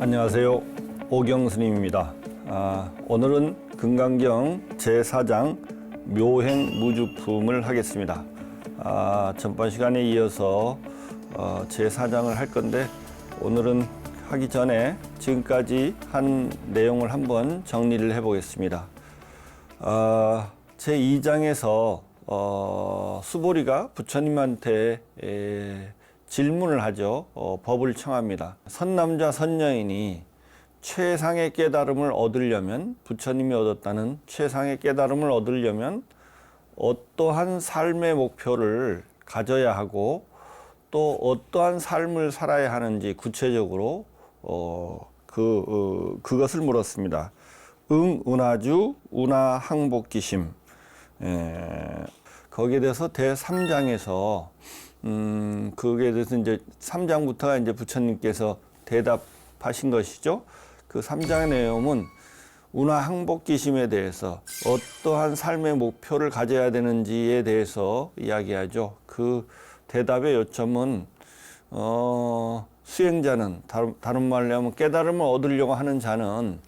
안녕하세요. 오경스님입니다. 오늘은 금강경 제4장 묘행무주품을 하겠습니다. 전번 시간에 이어서 제4장을 할 건데, 오늘은 하기 전에 지금까지 한 내용을 한번 정리를 해 보겠습니다. 제2장에서 수보리가 부처님한테 질문을 하죠. 법을 청합니다. 선남자 선녀인이 최상의 깨달음을 얻으려면, 부처님이 얻었다는 최상의 깨달음을 얻으려면 어떠한 삶의 목표를 가져야 하고 또 어떠한 삶을 살아야 하는지 구체적으로 그것을 물었습니다. 은하주 운하항복기심. 거기에 대해서 제3장에서 그게 대해서 이제 3장부터가 이제 부처님께서 대답하신 것이죠. 그 3장의 내용은 운하항복기심에 대해서 어떠한 삶의 목표를 가져야 되는지에 대해서 이야기하죠. 그 대답의 요점은 수행자는, 다른 말로 하면 깨달음을 얻으려고 하는 자는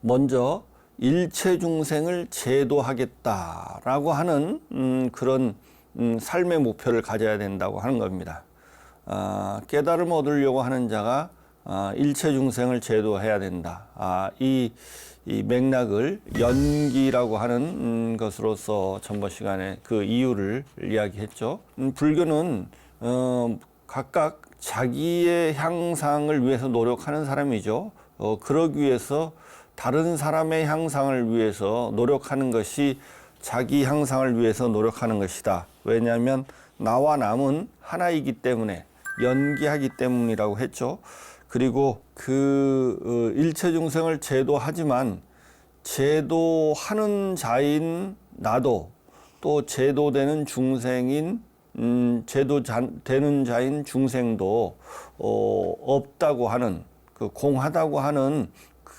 먼저 일체 중생을 제도하겠다라고 하는 그런 삶의 목표를 가져야 된다고 하는 겁니다. 깨달음을 얻으려고 하는 자가 일체 중생을 제도해야 된다. 이 맥락을 연기라고 하는 것으로서 전번 시간에 그 이유를 이야기했죠. 불교는 각각 자기의 향상을 위해서 노력하는 사람이죠. 그러기 위해서 다른 사람의 향상을 위해서 노력하는 것이 자기 향상을 위해서 노력하는 것이다. 왜냐하면 나와 남은 하나이기 때문에, 연기하기 때문이라고 했죠. 그리고 그 일체 중생을 제도하지만 제도하는 자인 나도, 또 제도되는 중생인 제도되는 자인 중생도 없다고 하는, 그 공하다고 하는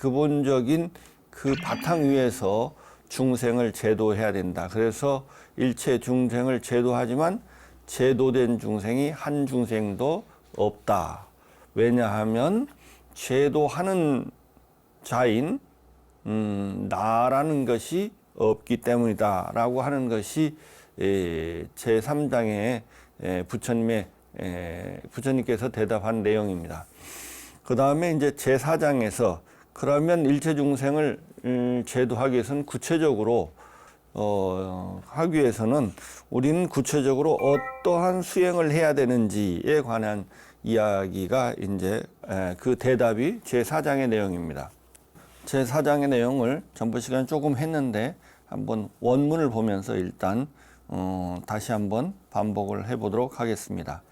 기본적인 그 바탕 위에서 중생을 제도해야 된다. 그래서 일체 중생을 제도하지만 제도된 중생이 한 중생도 없다. 왜냐하면 제도하는 자인 나라는 것이 없기 때문이다 라고 하는 것이 제3장에 부처님께서 대답한 내용입니다. 그 다음에 이제 제4장에서 그러면 일체 중생을 제도하기 위해서는 구체적으로 하기 위해서는 우리는 구체적으로 어떠한 수행을 해야 되는지에 관한 이야기가 이제 그 대답이 제4장의 내용입니다. 제4장의 내용을 전번 시간에 조금 했는데 한번 원문을 보면서 일단 다시 한번 반복을 해보도록 하겠습니다.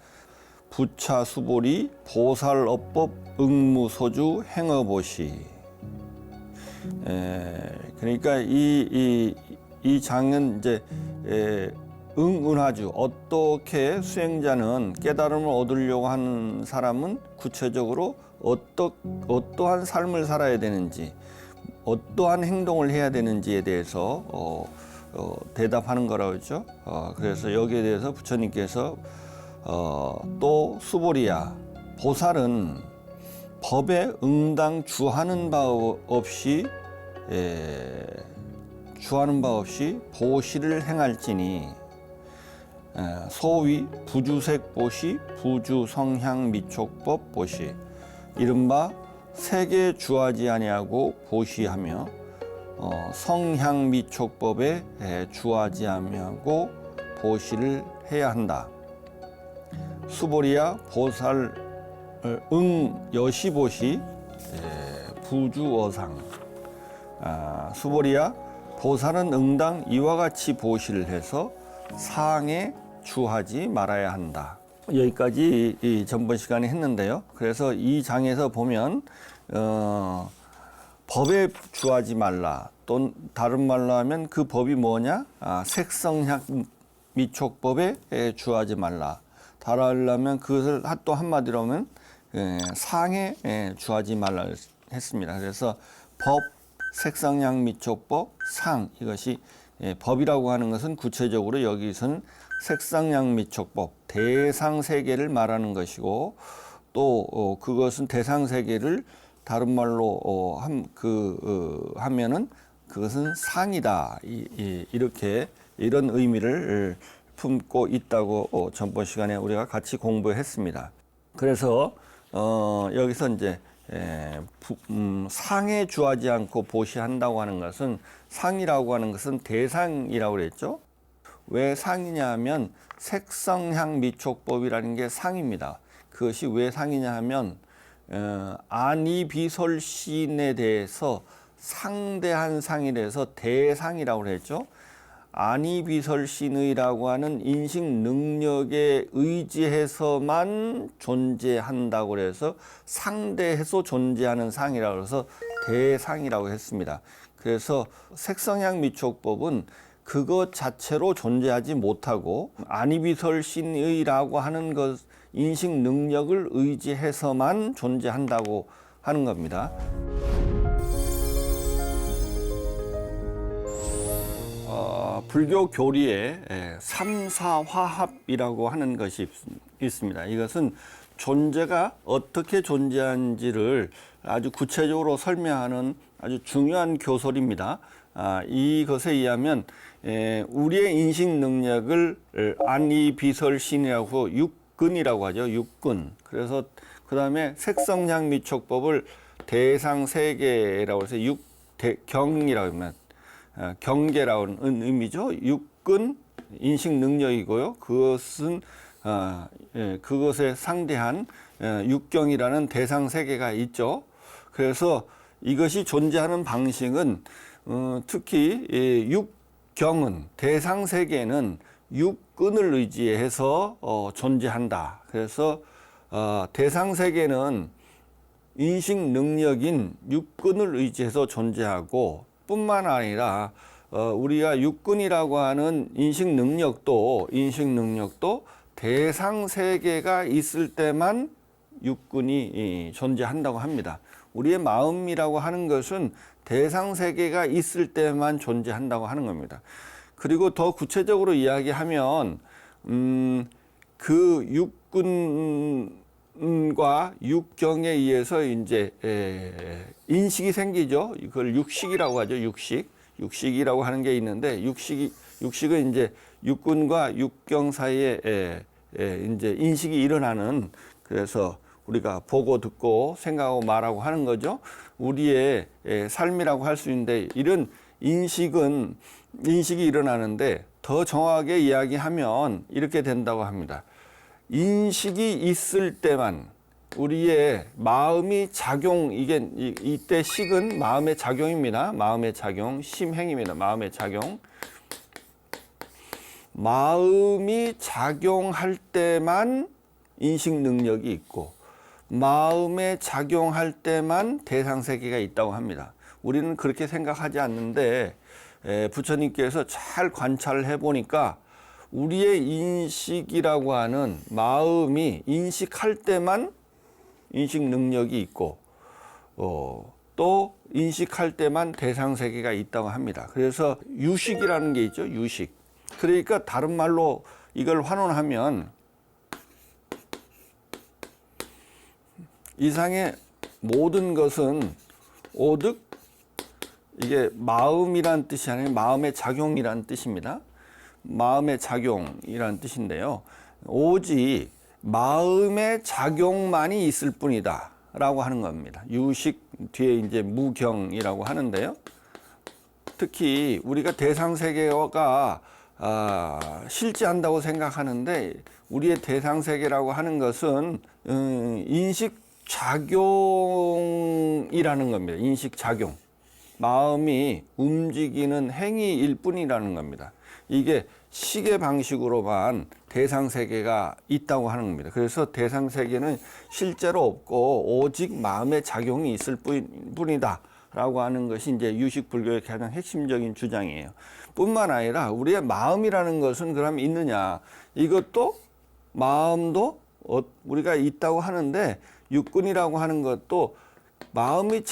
부차 수보리 보살업법 응무소주 행어보시. 그러니까 이 장은 이제 응은하주, 어떻게 수행자는 깨달음을 얻으려고 하는 사람은 구체적으로 어떠한 삶을 살아야 되는지, 어떠한 행동을 해야 되는지에 대해서 대답하는 거라고 했죠. 그래서 여기에 대해서 부처님께서 또 수보리야, 보살은 법에 응당 주하는 바 없이 보시를 행할지니 소위 부주색 보시, 부주성향 미촉법 보시, 이른바 색에 주하지 아니하고 보시하며 성향 미촉법에 주하지 아니하고 보시를 해야 한다. 수보리야 보살 여시보시 부주어상. 수보리야 보살은 응당 이와 같이 보시를 해서 상에 주하지 말아야 한다. 여기까지 이 전번 시간에 했는데요. 그래서 이 장에서 보면 법에 주하지 말라, 또 다른 말로 하면 그 법이 뭐냐? 색성향 미촉법에 주하지 말라. 달하려면 그것을 또 한마디로 하면 상에 주하지 말라 했습니다. 그래서 법, 색상양 미촉법, 상, 이것이 법이라고 하는 것은 구체적으로 여기서는 색상양 미촉법, 대상 세계를 말하는 것이고, 또 그것은 대상 세계를 다른 말로 하면은 그것은 상이다. 이렇게 이런 의미를 품고 있다고 전번 시간에 우리가 같이 공부했습니다. 그래서 여기서 이제 상에 주하지 않고 보시한다고 하는 것은, 상이라고 하는 것은 대상이라고 그랬죠. 왜 상이냐 하면 색성향 미촉법이라는 게 상입니다. 그것이 왜 상이냐 하면 안이비설신에 대해서 상대한 상이 돼서 대상이라고 그랬죠. 안이비설신의라고 하는 인식 능력에 의지해서만 존재한다고 해서 상대해서 존재하는 상이라고 해서 대상이라고 했습니다. 그래서 색성향 미촉법은 그것 자체로 존재하지 못하고 안이비설신의라고 하는 것, 인식 능력을 의지해서만 존재한다고 하는 겁니다. 불교 교리에 삼사화합이라고 하는 것이 있습니다. 이것은 존재가 어떻게 존재하는지를 아주 구체적으로 설명하는 아주 중요한 교설입니다. 이것에 의하면 우리의 인식 능력을 안이비설신이라고 육근이라고 하죠. 육근. 그래서 그 다음에 색성향 미촉법을 대상 세계라고 해서 육경이라고 하면 경계라는 의미죠. 육근 인식 능력이고요. 그것은 그것에 상대한 육경이라는 대상 세계가 있죠. 그래서 이것이 존재하는 방식은 특히 육경은, 대상 세계는 육근을 의지해서 존재한다. 그래서 대상 세계는 인식 능력인 육근을 의지해서 존재하고, 뿐만 아니라 우리가 육근이라고 하는 인식 능력도 대상 세계가 있을 때만 육근이 존재한다고 합니다. 우리의 마음이라고 하는 것은 대상 세계가 있을 때만 존재한다고 하는 겁니다. 그리고 더 구체적으로 이야기하면 그 육근과 육경에 의해서 이제 인식이 생기죠. 이걸 육식이라고 하죠. 육식이라고 하는 게 있는데, 육식은 이제 육근과 육경 사이에 이제 인식이 일어나는, 그래서 우리가 보고 듣고 생각하고 말하고 하는 거죠. 우리의 삶이라고 할 수 있는데, 이런 인식이 일어나는데 더 정확하게 이야기하면 이렇게 된다고 합니다. 인식이 있을 때만 우리의 마음이 이때 식은 마음의 작용입니다. 마음의 작용, 심행입니다. 마음의 작용. 마음이 작용할 때만 인식 능력이 있고, 마음에 작용할 때만 대상 세계가 있다고 합니다. 우리는 그렇게 생각하지 않는데 부처님께서 잘 관찰을 해보니까 우리의 인식이라고 하는 마음이 인식할 때만 인식 능력이 있고, 또 인식할 때만 대상 세계가 있다고 합니다. 그래서 유식이라는 게 있죠. 유식. 그러니까 다른 말로 이걸 환원하면 이상의 모든 것은 오득, 이게 마음이란 뜻이 아니라 마음의 작용이란 뜻입니다. 마음의 작용이란 뜻인데요. 오직 마음의 작용만이 있을 뿐이다 라고 하는 겁니다. 유식 뒤에 이제 무경이라고 하는데요. 특히 우리가 대상 세계가 실제한다고 생각하는데, 우리의 대상 세계라고 하는 것은 인식 작용이라는 겁니다. 인식 작용. 마음이 움직이는 행위일 뿐이라는 겁니다. 이게 식의 방식으로만 대상 세계가 있다고 하는 겁니다. 그래서 대상 세계는 실제로 없고 오직 마음의 작용이 있을 뿐이다 라고 하는 것이 이제 유식 불교의 가장 핵심적인 주장이에요. 뿐만 아니라 우리의 마음이라는 것은 그럼 있느냐? 이것도 마음도 우리가 있다고 하는데, 육근이라고 하는 것도 마음이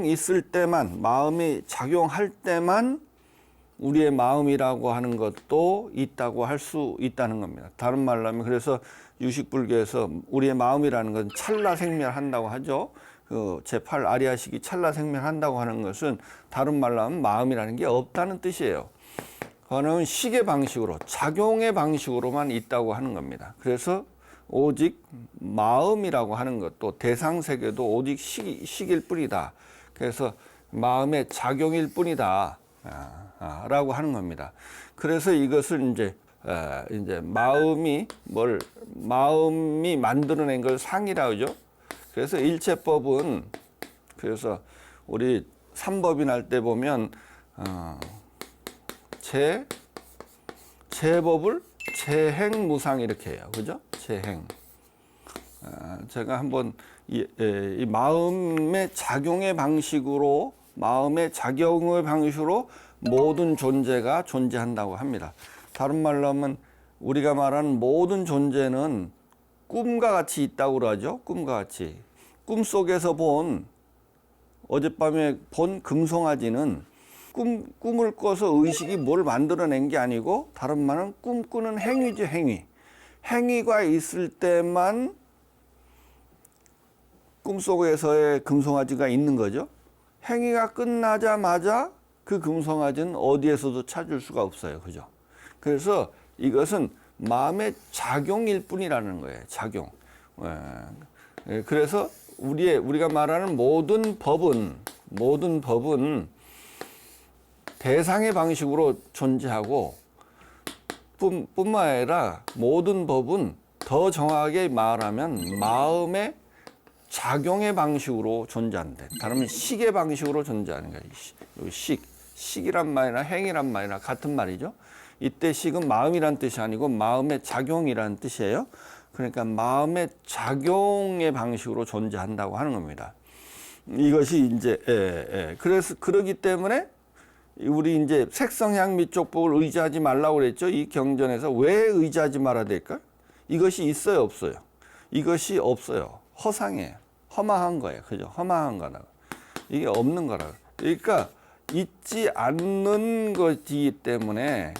있을 때만, 마음이 작용할 때만 우리의 마음이라고 하는 것도 있다고 할 수 있다는 겁니다. 다른 말로 하면, 그래서 유식불교에서 우리의 마음이라는 건 찰나생멸한다고 하죠. 그 제8 아리아식이 찰나생멸한다고 하는 것은 다른 말로 하면 마음이라는 게 없다는 뜻이에요. 그거는 식의 방식으로, 작용의 방식으로만 있다고 하는 겁니다. 그래서 오직 마음이라고 하는 것도 대상 세계도 오직 식일 뿐이다. 그래서 마음의 작용일 뿐이다. 라고 하는 겁니다. 그래서 이것을 이제 마음이 만들어낸 걸 상이라고 하죠. 그래서 일체법은, 그래서 우리 삼법인 할 때 보면 제법을 제행무상 이렇게 해요. 그죠? 제행. 제가 한번 이 마음의 작용의 방식으로, 모든 존재가 존재한다고 합니다. 다른 말로 하면 우리가 말하는 모든 존재는 꿈과 같이 있다고 그러죠. 꿈과 같이. 꿈 속에서 어젯밤에 본 금송아지는 꿈을 꿔서 의식이 뭘 만들어낸 게 아니고, 다른 말은 꿈꾸는 행위죠, 행위. 행위가 있을 때만 꿈속에서의 금송아지가 있는 거죠. 행위가 끝나자마자 그 금송아지는 어디에서도 찾을 수가 없어요. 그죠? 그래서 이것은 마음의 작용일 뿐이라는 거예요. 작용. 그래서 우리가 말하는 모든 법은 대상의 방식으로 존재하고, 뿐만 아니라 모든 법은 더 정확하게 말하면 마음의 작용의 방식으로 존재한다. 다른 말은 식의 방식으로 존재하는 거예요. 식이란 말이나 행이란 말이나 같은 말이죠. 이때 식은 마음이란 뜻이 아니고 마음의 작용이라는 뜻이에요. 그러니까 마음의 작용의 방식으로 존재한다고 하는 겁니다. 이것이 이제 그래서 그러기 때문에 우리 이제 색성향 미촉법을 의지하지 말라고 그랬죠. 이 경전에서 왜 의지하지 말아야 될까? 이것이 있어요, 없어요? 이것이 없어요. 허상이에요. 허망한 거예요. 그죠? 허망한 거라. 이게 없는 거라. 그러니까 있지 않는 것이기 때문에,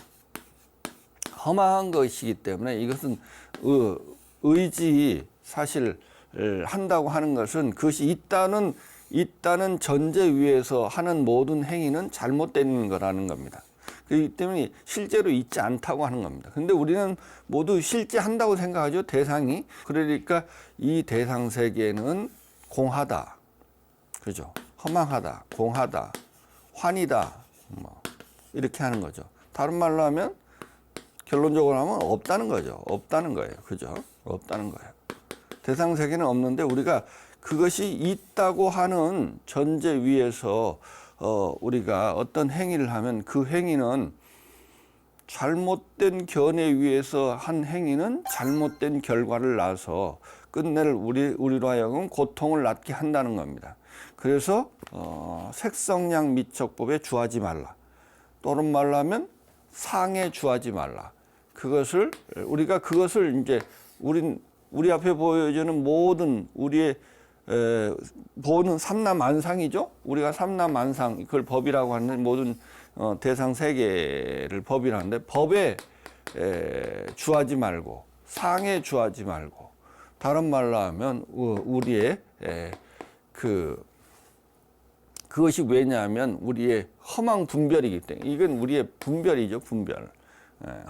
허망한 것이기 때문에, 이것은 사실 한다고 하는 것은 그것이 있다는 전제 위에서 하는 모든 행위는 잘못된 거라는 겁니다. 그렇기 때문에 실제로 있지 않다고 하는 겁니다. 근데 우리는 모두 실제 한다고 생각하죠, 대상이. 그러니까 이 대상 세계는 공하다. 그죠? 허망하다, 공하다, 환이다. 이렇게 하는 거죠. 다른 말로 하면, 결론적으로 하면 없다는 거죠. 없다는 거예요. 그죠? 없다는 거예요. 대상 세계는 없는데 우리가 그것이 있다고 하는 전제 위에서 우리가 어떤 행위를 하면 그 행위는 잘못된 견해 위에서 한 행위는 잘못된 결과를 낳아서 끝낼 우리로 하여금 고통을 낳게 한다는 겁니다. 그래서 색성량 미척법에 주하지 말라. 또는 말로 하면 상에 주하지 말라. 우리가 그것을 이제 우리 앞에 보여지는 모든 우리의 보는 삼라만상이죠. 우리가 삼라만상, 그걸 법이라고 하는 모든 대상 세계를 법이라 하는데, 법에 주하지 말고 상에 주하지 말고, 다른 말로 하면 우리의 그것이 왜냐하면 우리의 허망 분별이기 때문에, 이건 우리의 분별이죠, 분별.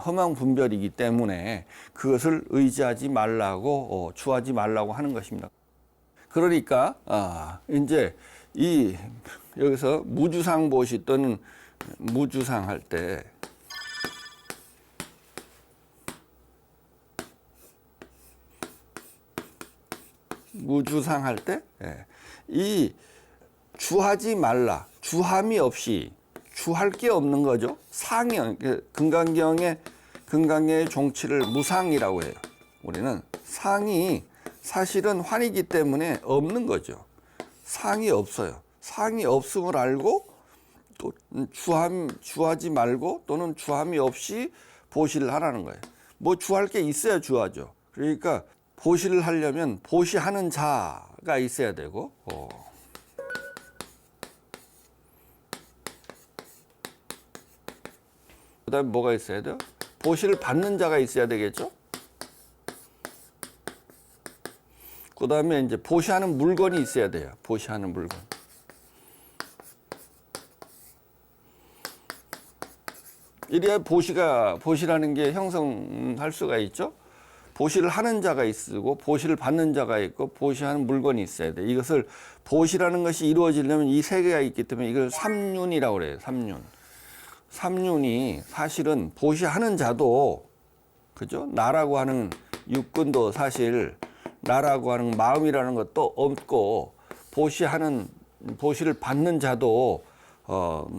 허망 분별이기 때문에 그것을 의지하지 말라고, 주하지 말라고 하는 것입니다. 그러니까 이제 여기서 무주상 보시 또는 무주상 할 때, 이 주하지 말라, 주함이 없이, 주할 게 없는 거죠. 상이, 금강경의 종치를 무상이라고 해요. 우리는 상이 사실은 환이기 때문에 없는 거죠. 상이 없어요. 상이 없음을 알고 또 주하지 말고 또는 주함이 없이 보시를 하라는 거예요. 뭐 주할 게 있어야 주하죠. 그러니까 보시를 하려면 보시하는 자가 있어야 되고, 그다음에 뭐가 있어야 돼요? 보시를 받는 자가 있어야 되겠죠. 그다음에 이제 보시하는 물건이 있어야 돼요. 보시하는 물건. 이래야 보시라는 게 형성할 수가 있죠. 보시를 하는 자가 있고 보시를 받는 자가 있고 보시하는 물건이 있어야 돼. 이것을 보시라는 것이 이루어지려면 이 세 개가 있기 때문에 이걸 삼륜이라고 그래요. 삼륜. 삼륜이 사실은 보시하는 자도 그죠? 나라고 하는 육근도 사실 나라고 하는 마음이라는 것도 없고 보시를 받는 자도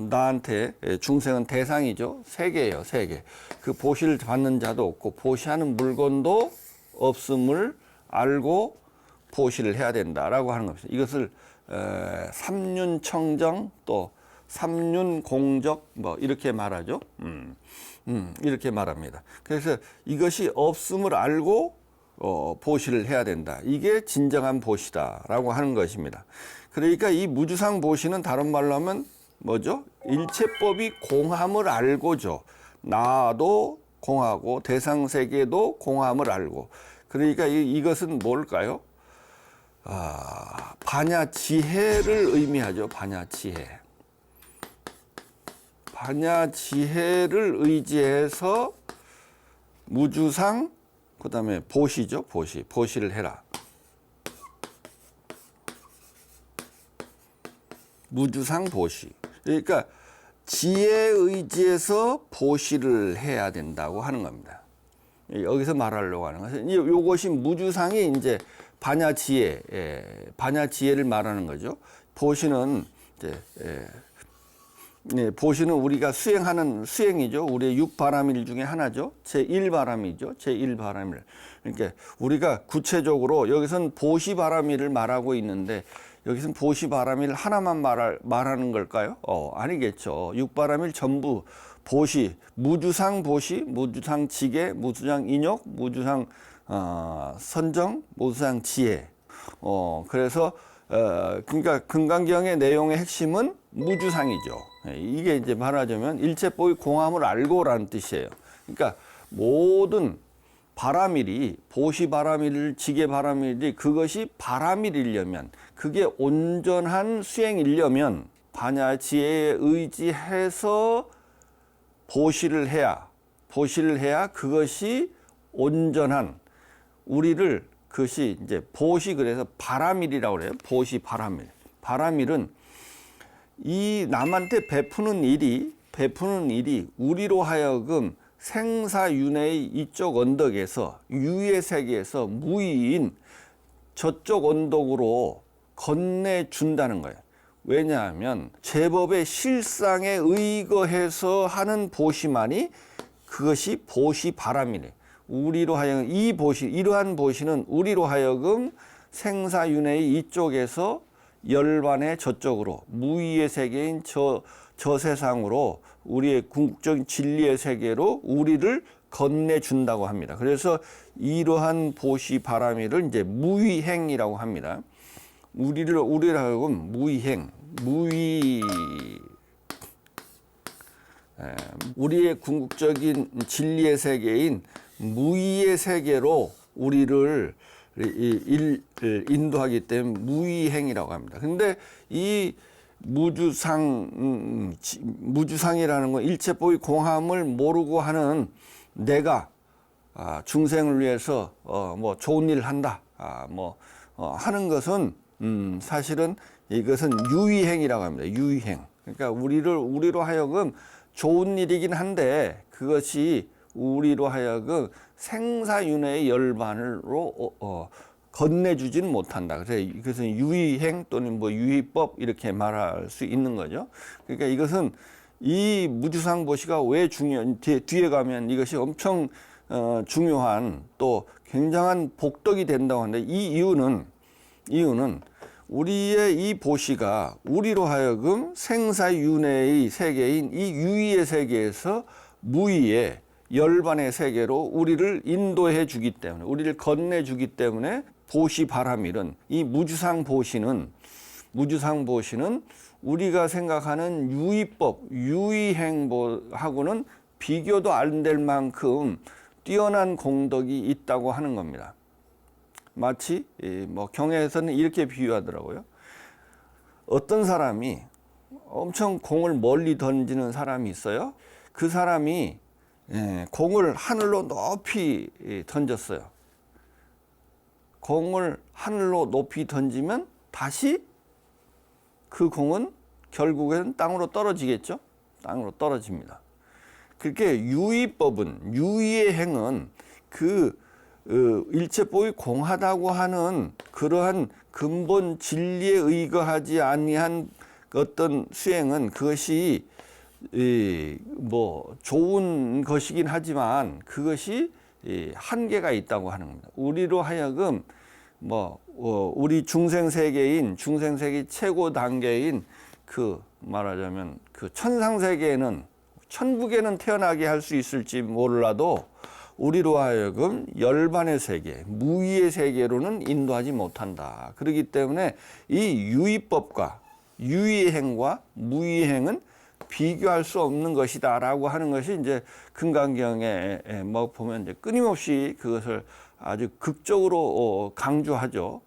나한테 중생은 대상이죠. 세 개예요, 세 개. 그 보시를 받는 자도 없고 보시하는 물건도 없음을 알고 보시를 해야 된다라고 하는 겁니다. 이것을 삼륜청정 또 삼륜공적 뭐 이렇게 말하죠. 이렇게 말합니다. 그래서 이것이 없음을 알고 보시를 해야 된다. 이게 진정한 보시다라고 하는 것입니다. 그러니까 이 무주상 보시는 다른 말로 하면 뭐죠? 일체법이 공함을 알고죠. 나도 공하고 대상세계도 공함을 알고. 그러니까 이것은 뭘까요? 반야지혜를 의미하죠. 반야지혜. 반야지혜를 의지해서 무주상 그다음에 보시죠. 보시를 해라. 무주상 보시. 그러니까 지혜에 의지해서 보시를 해야 된다고 하는 겁니다. 여기서 말하려고 하는 것은 이것이 무주상이 이제 반야지혜를 말하는 거죠. 보시는 이제 보시는 우리가 수행하는 수행이죠. 우리의 육바람일 중에 하나죠. 제1바람이죠. 제1바람일. 그러니까 우리가 구체적으로 여기서는 보시바람일을 말하고 있는데 여기서는 보시바람일 하나만 말하는 걸까요? 아니겠죠. 육바람일 전부 보시, 무주상 보시, 무주상 지계, 무주상 인욕, 무주상 선정, 무주상 지혜. 그래서 그러니까 금강경의 내용의 핵심은 무주상이죠. 이게 이제 말하자면 일체법의 공함을 알고라는 뜻이에요. 그러니까 모든 바람일이 보시바람일, 지계바람일이 그것이 바람일이려면 그게 온전한 수행이려면 반야지혜에 의지해서 보시를 해야 그것이 온전한 우리를 그것이 이제 보시 그래서 바람일이라고 그래요. 보시 바람일은 이 남한테 베푸는 일이 우리로 하여금 생사윤회의 이쪽 언덕에서 유의 세계에서 무의인 저쪽 언덕으로 건네준다는 거예요. 왜냐하면 제법의 실상에 의거해서 하는 보시만이 그것이 보시바람이래. 우리로 하여금 이러한 보시는 우리로 하여금 생사윤회의 이쪽에서 열반의 저쪽으로 무의의 세계인 저 세상으로 우리의 궁극적인 진리의 세계로 우리를 건네준다고 합니다. 그래서 이러한 보시바람이를 이제 무의행이라고 합니다. 우리를 하여금 우리의 궁극적인 진리의 세계인 무의의 세계로 우리를 인도하기 때문에 무의행이라고 합니다. 근데 이 무주상이라는 건 일체법의 공함을 모르고 하는 내가 중생을 위해서 뭐 좋은 일을 한다 하는 것은 사실은 이것은 유의행이라고 합니다. 유의행. 그러니까 우리로 하여금 좋은 일이긴 한데 그것이 우리로 하여금 생사윤회의 열반으로 건네주지는 못한다. 그래서 이것은 유의행 또는 뭐 유의법 이렇게 말할 수 있는 거죠. 그러니까 이것은 이 무주상보시가 왜 뒤에 가면 이것이 엄청 중요한 또 굉장한 복덕이 된다고 하는데 이 이유는 우리의 이 보시가 우리로 하여금 생사윤회의 세계인 이 유의의 세계에서 무의의 열반의 세계로 우리를 인도해 주기 때문에 우리를 건네 주기 때문에 보시바람일은 이 무주상 보시는 우리가 생각하는 유의법, 유의행하고는 비교도 안 될 만큼 뛰어난 공덕이 있다고 하는 겁니다. 마치 뭐 경에서는 이렇게 비유하더라고요. 어떤 사람이 엄청 공을 멀리 던지는 사람이 있어요. 그 사람이 공을 하늘로 높이 던졌어요. 공을 하늘로 높이 던지면 다시 그 공은 결국에는 땅으로 떨어지겠죠. 땅으로 떨어집니다. 그렇게 유의법은, 유의의 행은 그 일체법이 공하다고 하는 그러한 근본 진리에 의거하지 아니한 어떤 수행은 그것이 뭐 좋은 것이긴 하지만 그것이 한계가 있다고 하는 겁니다. 우리로 하여금 뭐 우리 중생세계 최고 단계인 그 말하자면 그 천상세계에는 천국에는 태어나게 할 수 있을지 몰라도 우리로 하여금 열반의 세계, 무의의 세계로는 인도하지 못한다. 그렇기 때문에 이 유의법과 유의행과 무의행은 비교할 수 없는 것이다라고 하는 것이 이제 금강경에 뭐 보면 이제 끊임없이 그것을 아주 극적으로 강조하죠.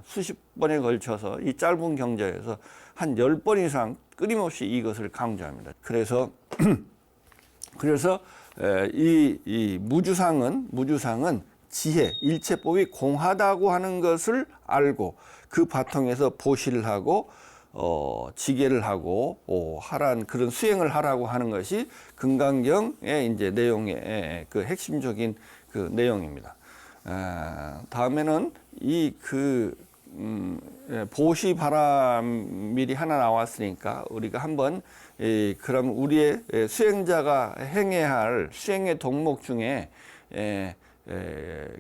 수십 번에 걸쳐서 이 짧은 경전에서 한 10번 이상 끊임없이 이것을 강조합니다. 그래서 이 무주상은 지혜, 일체법이 공하다고 하는 것을 알고 그 바탕에서 보시를 하고 지계를 하고 하란 그런 수행을 하라고 하는 것이 금강경의 이제 내용의 그 핵심적인 그 내용입니다. 다음에는 보시바라밀이 하나 나왔으니까 우리가 한번 그럼 우리의 수행자가 행해야 할 수행의 덕목 중에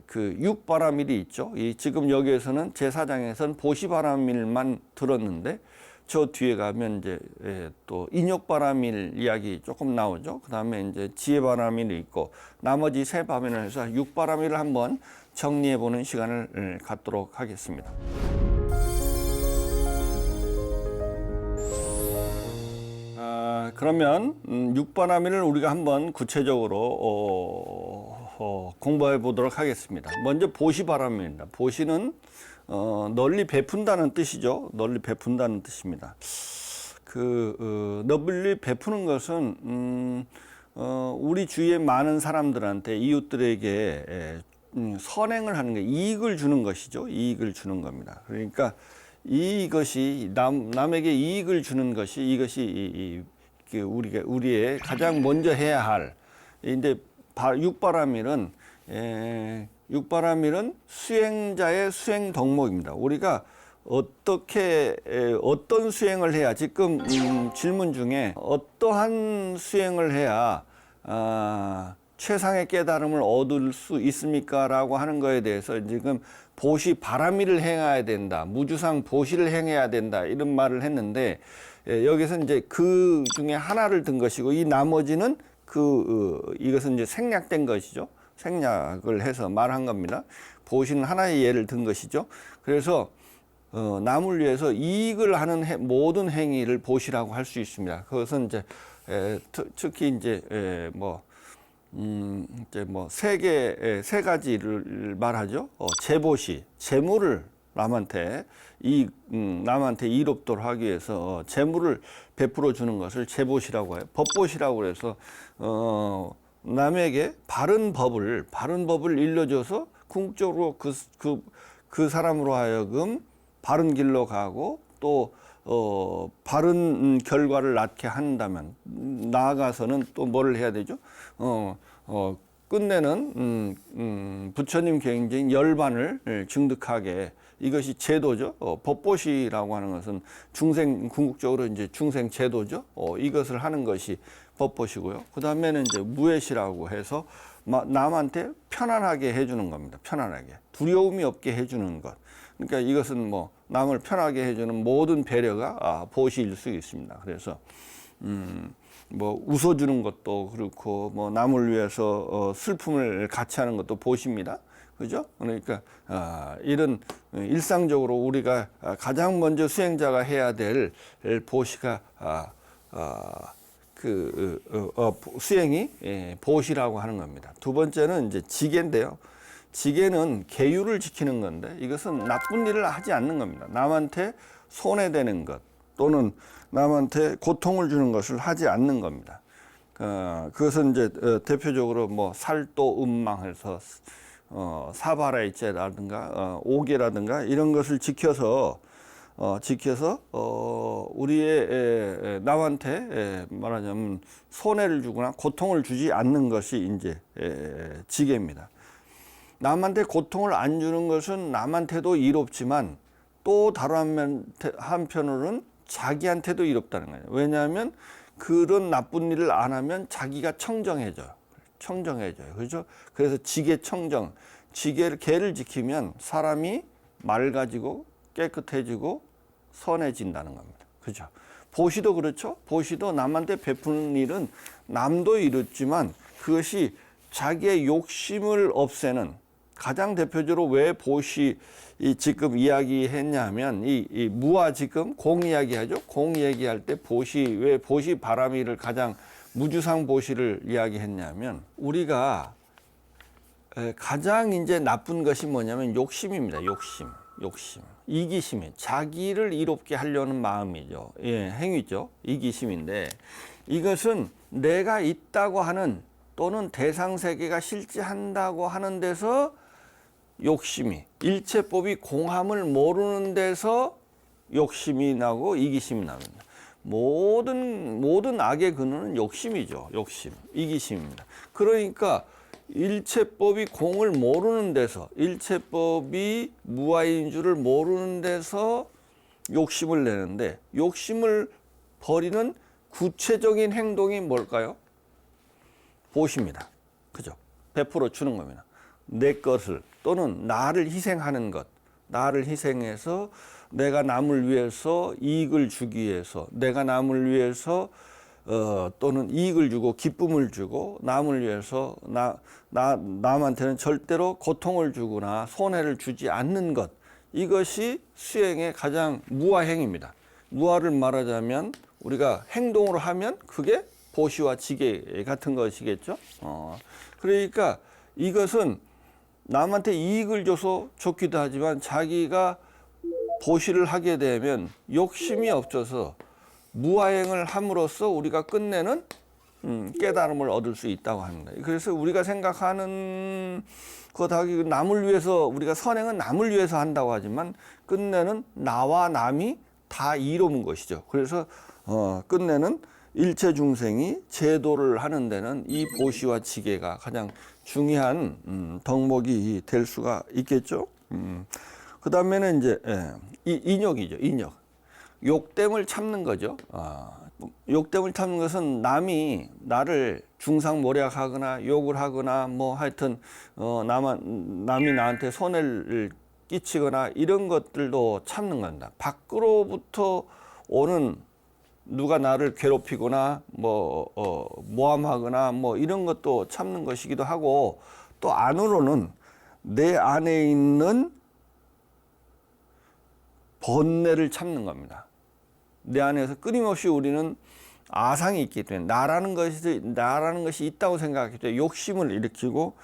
그 육바라밀이 있죠. 지금 여기에서는 제4장에서는 보시바라밀만 들었는데 저 뒤에 가면 이제 또 인욕바라밀 이야기 조금 나오죠. 그 다음에 이제 지혜바라밀이 있고 나머지 세 바라밀을 해서 육바라밀을 한번 정리해 보는 시간을 갖도록 하겠습니다. 그러면 육바라밀을 우리가 한번 구체적으로 공부해 보도록 하겠습니다. 먼저 보시바라밀입니다. 보시는 널리 베푼다는 뜻이죠. 널리 베푼다는 뜻입니다. 널리 베푸는 것은 우리 주위에 많은 사람들한테 이웃들에게 선행을 하는 게 이익을 주는 것이죠. 이익을 주는 겁니다. 그러니까 이것이 남에게 이익을 주는 것이 이것이 우리의 가장 먼저 해야 할. 근데 육바라밀은 수행자의 수행 덕목입니다. 우리가 어떤 수행을 해야 지금 질문 중에 어떠한 수행을 해야 최상의 깨달음을 얻을 수 있습니까? 라고 하는 거에 대해서 지금 보시바라밀을 행해야 된다. 무주상 보시를 행해야 된다. 이런 말을 했는데 여기서 이제 그 중에 하나를 든 것이고 이 나머지는 이것은 이제 생략된 것이죠. 생략을 해서 말한 겁니다. 보시는 하나의 예를 든 것이죠. 그래서 남을 위해서 이익을 하는 모든 행위를 보시라고 할 수 있습니다. 그것은 이제 특히 이제 세 가지를 말하죠. 재보시, 재물을 남한테 이롭도록 하기 위해서 재물을 베풀어 주는 것을 재보시라고 해요. 법보시라고 해서 남에게 바른 법을 일러줘서 궁극적으로 그 사람으로 하여금 바른 길로 가고 또 바른 결과를 낳게 한다면 나아가서는 또 뭐를 해야 되죠? 끝내는 부처님 경전인 열반을 증득하게 이것이 제도죠. 법보시라고 하는 것은 궁극적으로 이제 중생 제도죠. 이것을 하는 것이 법보시고요. 그 다음에는 이제 무예시라고 해서 남한테 편안하게 해주는 겁니다. 편안하게. 두려움이 없게 해주는 것. 그러니까 이것은 뭐 남을 편하게 해주는 모든 배려가 보시일 수 있습니다. 그래서 뭐 웃어주는 것도 그렇고 뭐 남을 위해서 슬픔을 같이 하는 것도 보시입니다. 그죠? 그러니까 이런 일상적으로 우리가 가장 먼저 수행자가 해야 될 보시가 수행이 보시라고 하는 겁니다. 두 번째는 이제 지계인데요. 지게는 계율을 지키는 건데 이것은 나쁜 일을 하지 않는 겁니다. 남한테 손해되는 것 또는 남한테 고통을 주는 것을 하지 않는 겁니다. 그것은 이제 대표적으로 뭐 살도 음망해서 사바라이제라든가 오개라든가 이런 것을 지켜서 우리의 남한테 말하자면 손해를 주거나 고통을 주지 않는 것이 이제 지게입니다. 남한테 고통을 안 주는 것은 남한테도 이롭지만 또 다른 한편으로는 자기한테도 이롭다는 거예요. 왜냐하면 그런 나쁜 일을 안 하면 자기가 청정해져요. 그렇죠? 그래서 지게 청정, 개를 지키면 사람이 맑아지고 깨끗해지고 선해진다는 겁니다. 그죠? 보시도 그렇죠? 보시도 남한테 베푸는 일은 남도 이렇지만 그것이 자기의 욕심을 없애는 가장 대표적으로 왜 보시 지금 이야기했냐면 이 무아 지금 공 이야기하죠. 공 얘기할 때 왜 보시 바람이를 가장 무주상 보시를 이야기했냐면 우리가 가장 이제 나쁜 것이 뭐냐면 욕심입니다. 욕심. 이기심이 자기를 이롭게 하려는 마음이죠. 행위죠. 이기심인데 이것은 내가 있다고 하는 또는 대상 세계가 실제한다고 하는 데서 욕심이 일체법이 공함을 모르는 데서 욕심이 나고 이기심이 납니다. 모든 악의 근원은 욕심이죠. 이기심입니다. 그러니까 일체법이 공을 모르는 데서 일체법이 무아인 줄을 모르는 데서 욕심을 내는데 욕심을 버리는 구체적인 행동이 뭘까요? 보십니다. 그죠? 베풀어 주는 겁니다. 내 것을 또는 나를 희생하는 것, 나를 희생해서 내가 남을 위해서 이익을 주기 위해서 내가 남을 위해서 또는 이익을 주고 기쁨을 주고 남을 위해서 남한테는 절대로 고통을 주거나 손해를 주지 않는 것, 이것이 수행의 가장 무아행입니다. 무아를 말하자면 우리가 행동으로 하면 그게 보시와 지게 같은 것이겠죠. 그러니까 이것은 남한테 이익을 줘서 좋기도 하지만 자기가 보시를 하게 되면 욕심이 없어서 무아행을 함으로써 우리가 끝내는 깨달음을 얻을 수 있다고 합니다. 그래서 우리가 생각하는 것하기 남을 위해서 우리가 선행은 남을 위해서 한다고 하지만 끝내는 나와 남이 다 이로운 것이죠. 그래서 끝내는 일체 중생이 제도를 하는 데는 이 보시와 지게가 가장 중요한 덕목이 될 수가 있겠죠. 그 다음에는 이제 인욕이죠. 욕됨을 참는 거죠. 욕됨을 참는 것은 남이 나를 중상모략하거나 욕을 하거나 뭐 하여튼 남이 나한테 손해를 끼치거나 이런 것들도 참는 겁니다. 밖으로부터 오는 누가 나를 괴롭히거나 모함하거나 뭐 이런 것도 참는 것이기도 하고 또 안으로는 내 안에 있는 번뇌를 참는 겁니다. 내 안에서 끊임없이 우리는 아상이 있기 때문에 나라는 것이 있다고 생각하기 때문에 욕심을 일으키고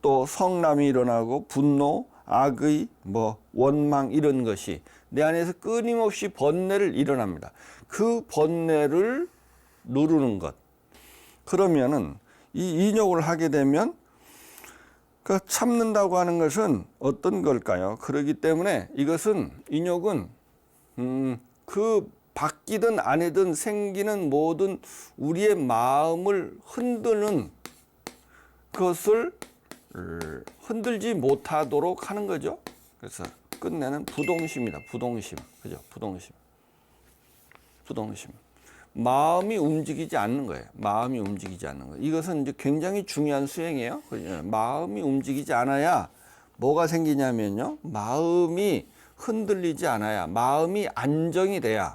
또 성남이 일어나고 분노, 악의, 원망 이런 것이 내 안에서 끊임없이 번뇌를 일어납니다. 그 번뇌를 누르는 것. 그러면은 이 인욕을 하게 되면 그 참는다고 하는 것은 어떤 걸까요? 그렇기 때문에 이것은 인욕은 그 바뀌든 아니든 생기는 모든 우리의 마음을 흔드는 것을 흔들지 못하도록 하는 거죠. 그래서 끝내는 부동심이다. 부동심. 그죠? 부동심. 마음이 움직이지 않는 거예요. 마음이 움직이지 않는 거예요. 이것은 이제 굉장히 중요한 수행이에요. 마음이 움직이지 않아야 뭐가 생기냐면요. 마음이 흔들리지 않아야, 마음이 안정이 돼야,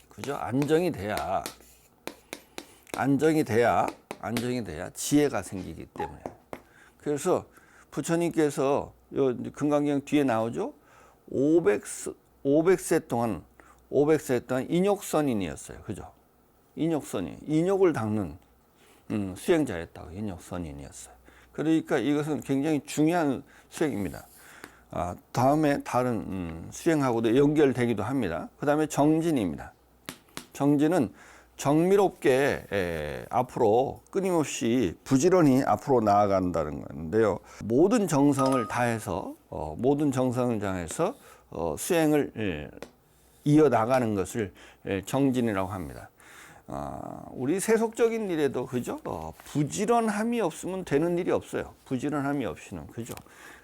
그죠? 안정이 돼야 지혜가 생기기 때문에. 그래서 부처님께서 금강경 뒤에 나오죠. 500세 동안 인욕선인이었어요. 그죠? 인욕을 닦는 수행자였다고. 인욕선인이었어요. 그러니까 이것은 굉장히 중요한 수행입니다. 다음에 다른 수행하고도 연결되기도 합니다. 그 다음에 정진입니다. 정진은 정밀롭게 앞으로 끊임없이 부지런히 앞으로 나아간다는 건데요. 모든 정성을 다해서 수행을 이어나가는 것을 정진이라고 합니다. 우리 세속적인 일에도 그죠? 부지런함이 없으면 되는 일이 없어요. 부지런함이 없이는 그죠?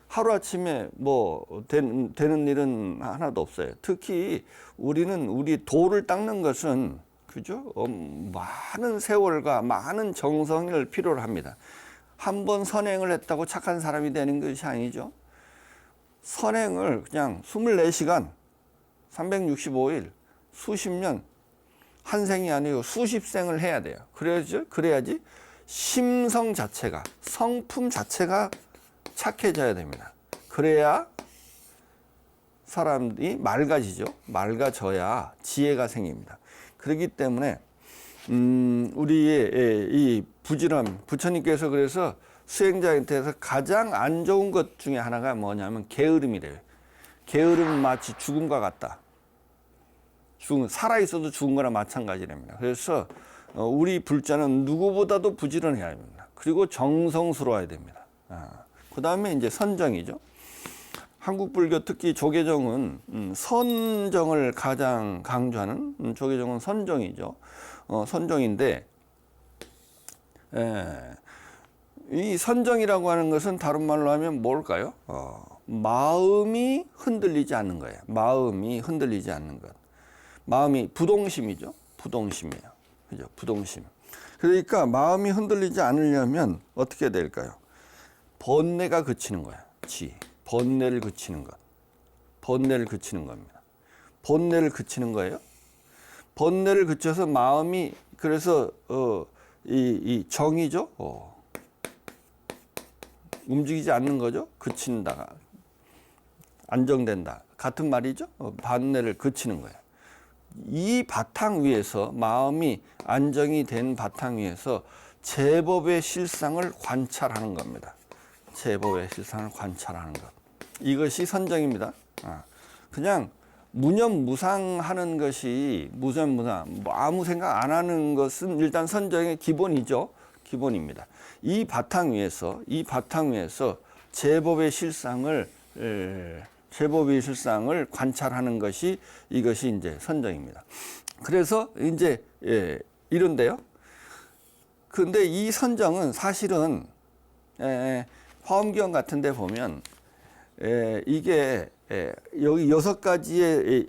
하루아침에 뭐 되는 일은 하나도 없어요. 특히 우리는 우리 도를 닦는 것은 그죠? 많은 세월과 많은 정성을 필요로 합니다. 한 번 선행을 했다고 착한 사람이 되는 것이 아니죠. 선행을 그냥 24시간 365일 수십 년 한 생이 아니고 수십 생을 해야 돼요. 그래야지 심성 자체가, 성품 자체가 착해져야 됩니다. 그래야 사람이 맑아지죠. 맑아져야 지혜가 생깁니다. 그렇기 때문에 우리의 이 부지런, 부처님께서 그래서 수행자한테서 가장 안 좋은 것 중에 하나가 뭐냐면 게으름이래요. 게으름은 마치 죽음과 같다. 살아있어도 죽은 거나 마찬가지랍니다. 그래서 우리 불자는 누구보다도 부지런해야 합니다. 그리고 정성스러워야 됩니다. 그 다음에 이제 선정이죠. 한국 불교 특히 조계종은 선정을 가장 강조하는 조계종은 선정이죠. 선정인데 이 선정이라고 하는 것은 다른 말로 하면 뭘까요? 마음이 흔들리지 않는 거예요. 마음이 흔들리지 않는 것. 마음이 부동심이죠. 부동심이에요. 그죠? 부동심. 그러니까 마음이 흔들리지 않으려면 어떻게 될까요? 번뇌가 그치는 거야. 번뇌를 그치는 것. 번뇌를 그치는 겁니다. 번뇌를 그치는 거예요. 번뇌를 그쳐서 마음이 그래서 이 정이죠. 움직이지 않는 거죠. 그친다가 안정된다. 같은 말이죠. 번뇌를 그치는 거예요. 이 바탕 위에서 마음이 안정이 된 바탕 위에서 제법의 실상을 관찰하는 겁니다. 제법의 실상을 관찰하는 것. 이것이 선정입니다. 그냥 무념무상하는 것이 무념무상, 아무 생각 안 하는 것은 일단 선정의 기본이죠. 기본입니다. 이 바탕 위에서 제법의 실상을 관찰하는 것이 이것이 이제 선정입니다. 그래서 이제 이런데요. 근데 이 선정은 사실은 화엄경 같은 데 보면 이게 여기 6가지의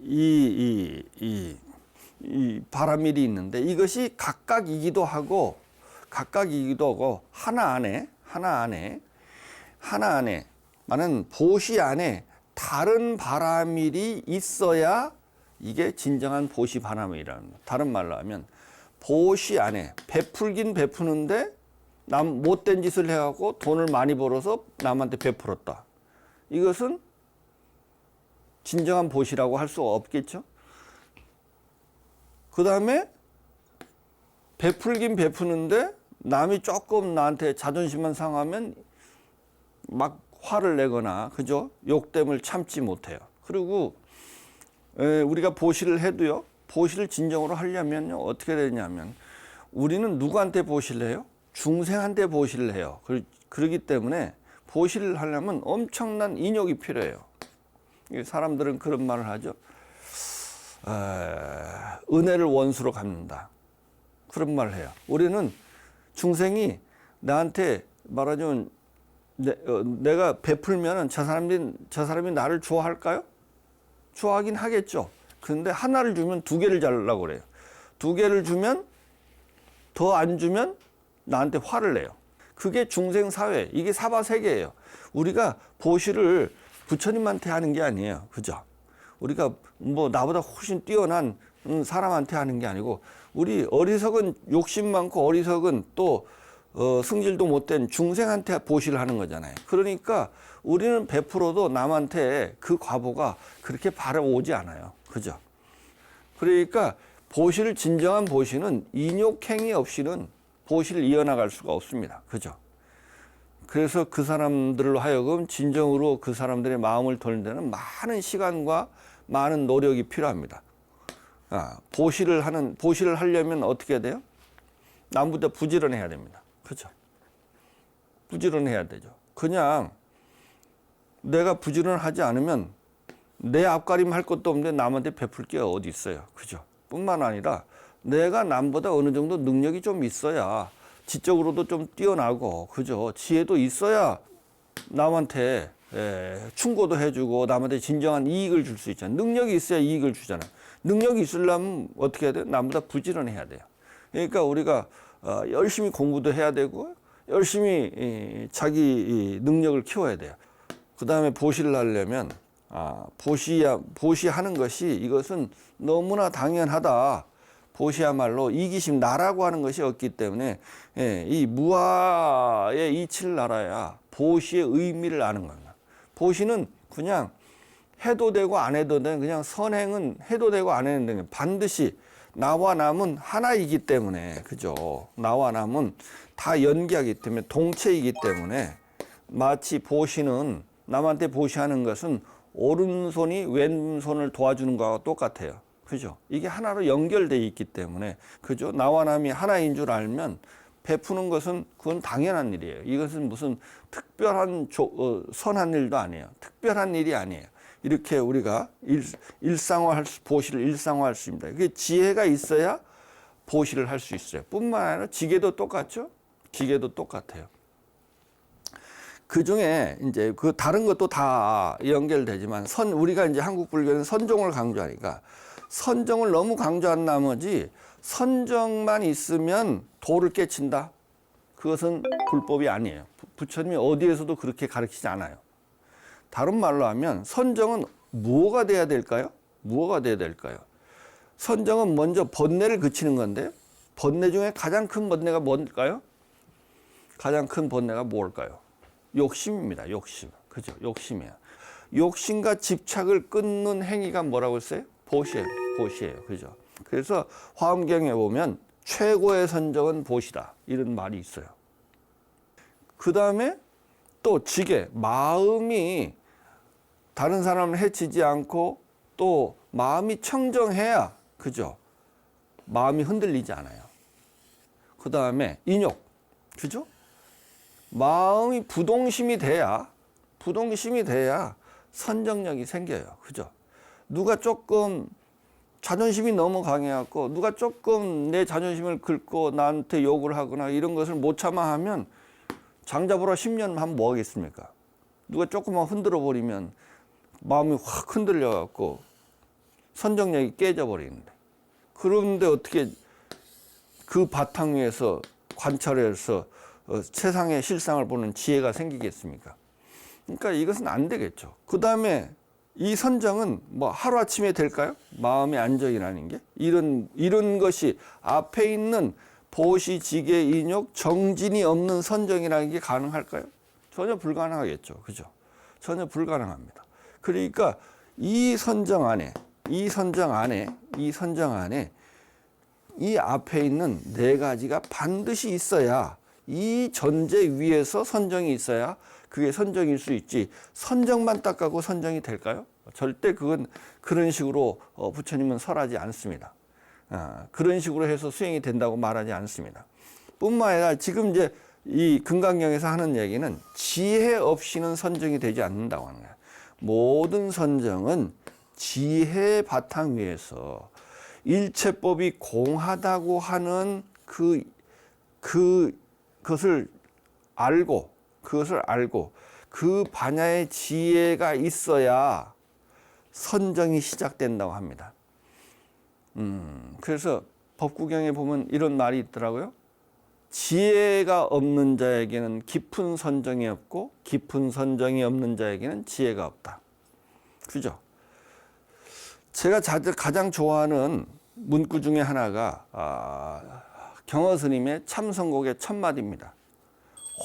이 바라밀이 있는데 이것이 각각이기도 하고 하나 안에 많은 보시 안에 다른 바라밀이 있어야 이게 진정한 보시 바라밀이라는 거예요. 다른 말로 하면 보시 안에 베풀긴 베푸는데 남 못된 짓을 해갖고 돈을 많이 벌어서 남한테 베풀었다. 이것은 진정한 보시라고 할 수 없겠죠. 그 다음에 베풀긴 베푸는데 남이 조금 나한테 자존심만 상하면 막 화를 내거나 그죠? 욕됨을 참지 못해요. 그리고 우리가 보시를 해도요. 보시를 진정으로 하려면요. 어떻게 되냐면 우리는 누구한테 보시를 해요? 중생한테 보시를 해요. 그렇기 때문에 보시를 하려면 엄청난 인욕이 필요해요. 사람들은 그런 말을 하죠. 은혜를 원수로 갚는다. 그런 말을 해요. 우리는 중생이 나한테 말하자면 내가 베풀면은 저 사람이 나를 좋아할까요? 좋아하긴 하겠죠. 근데 하나를 주면 2개를 달라고 그래요. 2개를 주면 더 안 주면 나한테 화를 내요. 그게 중생사회, 이게 사바세계예요. 우리가 보시를 부처님한테 하는 게 아니에요. 그죠? 우리가 뭐 나보다 훨씬 뛰어난 사람한테 하는 게 아니고 우리 어리석은 욕심 많고 어리석은 또 승질도 못된 중생한테 보시를 하는 거잖아요. 그러니까 우리는 베풀어도 남한테 그 과보가 그렇게 바라오지 않아요. 그죠? 그러니까 보시를 진정한 보시는 인욕행위 없이는 보시를 이어나갈 수가 없습니다. 그죠? 그래서 그 사람들로 하여금 진정으로 그 사람들의 마음을 돌리는 데는 많은 시간과 많은 노력이 필요합니다. 보시를 하려면 어떻게 해야 돼요? 남보다 부지런해야 됩니다. 그죠? 부지런해야 되죠. 그냥 내가 부지런하지 않으면 내 앞가림 할 것도 없는데 남한테 베풀 게 어디 있어요. 그죠? 뿐만 아니라 내가 남보다 어느 정도 능력이 좀 있어야 지적으로도 좀 뛰어나고, 그죠? 지혜도 있어야 남한테 충고도 해주고 남한테 진정한 이익을 줄 수 있잖아요. 능력이 있어야 이익을 주잖아요. 능력이 있으려면 어떻게 해야 돼요? 남보다 부지런해야 돼요. 그러니까 우리가 열심히 공부도 해야 되고 열심히 자기 능력을 키워야 돼요. 그 다음에 보시를 하려면 보시하는 것이 이것은 너무나 당연하다. 보시야말로 이기심 나라고 하는 것이 없기 때문에 이 무아의 이치를 알아야 보시의 의미를 아는 겁니다. 보시는 그냥 해도 되고 안 해도 되는, 그냥 선행은 해도 되고 안 해도 되는, 반드시 나와 남은 하나이기 때문에, 그죠? 나와 남은 다 연기하기 때문에, 동체이기 때문에, 마치 보시는, 남한테 보시하는 것은 오른손이 왼손을 도와주는 것과 똑같아요. 그죠? 이게 하나로 연결되어 있기 때문에, 그죠? 나와 남이 하나인 줄 알면 베푸는 것은 그건 당연한 일이에요. 이것은 무슨 특별한 선한 일도 아니에요. 특별한 일이 아니에요. 이렇게 우리가 보시를 일상화할 수 있습니다. 그게 지혜가 있어야 보시를 할 수 있어요. 뿐만 아니라 기계도 똑같죠? 기계도 똑같아요. 그 중에 이제 그 다른 것도 다 연결되지만 우리가 이제 한국 불교는 선종을 강조하니까 선정을 너무 강조한 나머지 선정만 있으면 도를 깨친다. 그것은 불법이 아니에요. 부처님이 어디에서도 그렇게 가르치지 않아요. 다른 말로 하면 선정은 뭐가 돼야 될까요? 뭐가 돼야 될까요? 선정은 먼저 번뇌를 그치는 건데 번뇌 중에 가장 큰 번뇌가 뭘까요? 가장 큰 번뇌가 뭘까요? 욕심입니다. 욕심. 그죠? 욕심이에요. 욕심과 집착을 끊는 행위가 뭐라고 했어요? 보시예요. 보시예요. 그죠? 그래서 화엄경에 보면 최고의 선정은 보시다. 이런 말이 있어요. 그 다음에 또 지게, 마음이 다른 사람을 해치지 않고 또 마음이 청정해야, 그죠? 마음이 흔들리지 않아요. 그 다음에 인욕, 그죠? 마음이 부동심이 돼야 선정력이 생겨요. 그죠? 누가 조금 자존심이 너무 강해갖고 누가 조금 내 자존심을 긁고 나한테 욕을 하거나 이런 것을 못 참아 하면 장잡으러 10년 하면 뭐 하겠습니까? 누가 조금만 흔들어 버리면 마음이 확 흔들려갖고 선정력이 깨져버리는데, 그런데 어떻게 그 바탕 위에서 관찰해서 세상의 실상을 보는 지혜가 생기겠습니까? 그러니까 이것은 안 되겠죠. 그 다음에 이 선정은 뭐 하루아침에 될까요? 마음의 안정이라는 게 이런 것이 앞에 있는 보시, 지계, 인욕, 정진이 없는 선정이라는 게 가능할까요? 전혀 불가능하겠죠. 그죠? 전혀 불가능합니다. 그러니까 이 선정 안에 이 앞에 있는 네 가지가 반드시 있어야, 이 전제 위에서 선정이 있어야 그게 선정일 수 있지, 선정만 딱 가고 선정이 될까요? 절대 그건 그런 식으로 부처님은 설하지 않습니다. 그런 식으로 해서 수행이 된다고 말하지 않습니다. 뿐만 아니라 지금 이제 이 금강경에서 하는 얘기는 지혜 없이는 선정이 되지 않는다고 하는 거예요. 모든 선정은 지혜 바탕 위에서 일체법이 공하다고 하는 그것을 알고 그 반야의 지혜가 있어야 선정이 시작된다고 합니다. 그래서 법구경에 보면 이런 말이 있더라고요. 지혜가 없는 자에게는 깊은 선정이 없고 깊은 선정이 없는 자에게는 지혜가 없다. 그죠? 제가 가장 좋아하는 문구 중에 하나가 경허스님의 참선곡의 첫 마디입니다.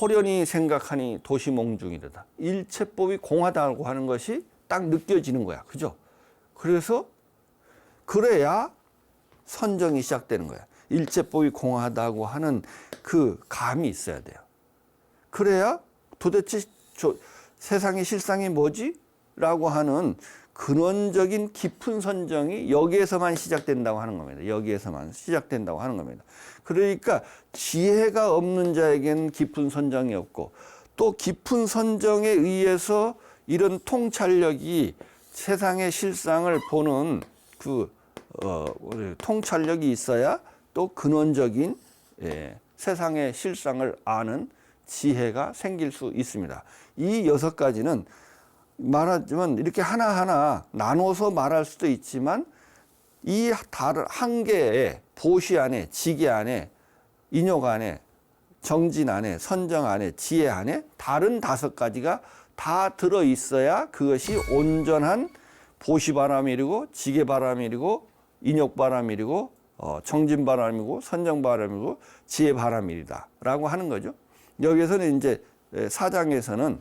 호련히 생각하니 도시몽중이르다. 일체법이 공하다고 하는 것이 딱 느껴지는 거야. 그죠? 그래야 선정이 시작되는 거야. 일체법이 공하다고 하는 그 감이 있어야 돼요. 그래야 도대체 세상의 실상이 뭐지? 라고 하는 근원적인 깊은 선정이 여기에서만 시작된다고 하는 겁니다. 여기에서만 시작된다고 하는 겁니다. 그러니까 지혜가 없는 자에게는 깊은 선정이 없고, 또 깊은 선정에 의해서 이런 통찰력이 세상의 실상을 보는 통찰력이 있어야 또 근원적인 세상의 실상을 아는 지혜가 생길 수 있습니다. 이 6가지는 말하지만 이렇게 하나하나 나눠서 말할 수도 있지만, 이 한 개의 보시 안에, 지계 안에, 인욕 안에, 정진 안에, 선정 안에, 지혜 안에 다른 5가지가 다 들어 있어야 그것이 온전한 보시 바람이고, 지계 바람이고, 인욕 바람이고, 정진 바람이고, 선정 바람이고, 지혜 바람이다라고 하는 거죠. 여기서는 이제 4장에서는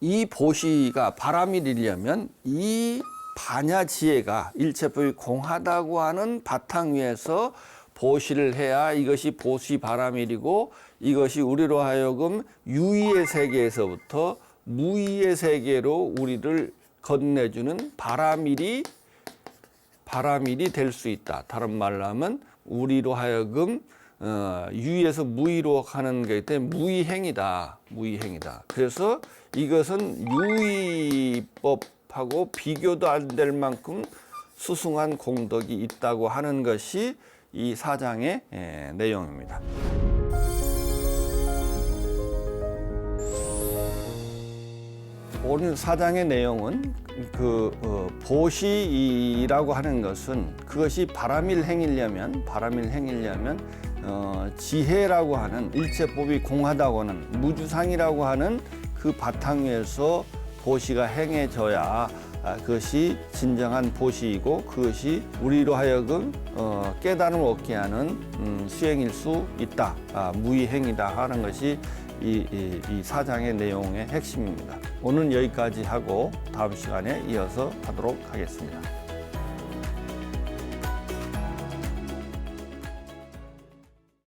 이 보시가 바람이려면 이 반야 지혜가 일체법이 공하다고 하는 바탕 위에서 보시를 해야 이것이 보시 바람이고, 이것이 우리로 하여금 유의의 세계에서부터 무의의 세계로 우리를 건네주는 바람일이 될 수 있다. 다른 말로 하면 우리로 하여금 유의에서 무의로 가는 거기 때문에 무의행이다. 그래서 이것은 유의법하고 비교도 안 될 만큼 수승한 공덕이 있다고 하는 것이 이 4장의 내용입니다. 오늘 4장의 내용은 보시라고 하는 것은 그것이 바람일 행이려면 지혜라고 하는 일체법이 공하다고 하는 무주상이라고 하는 그 바탕 위에서 보시가 행해져야 그것이 진정한 보시이고, 그것이 우리로 하여금 깨달음을 얻게 하는 수행일 수 있다. 무의행이다 하는 것이 이 4장의 내용의 핵심입니다. 오늘 여기까지 하고 다음 시간에 이어서 하도록 하겠습니다.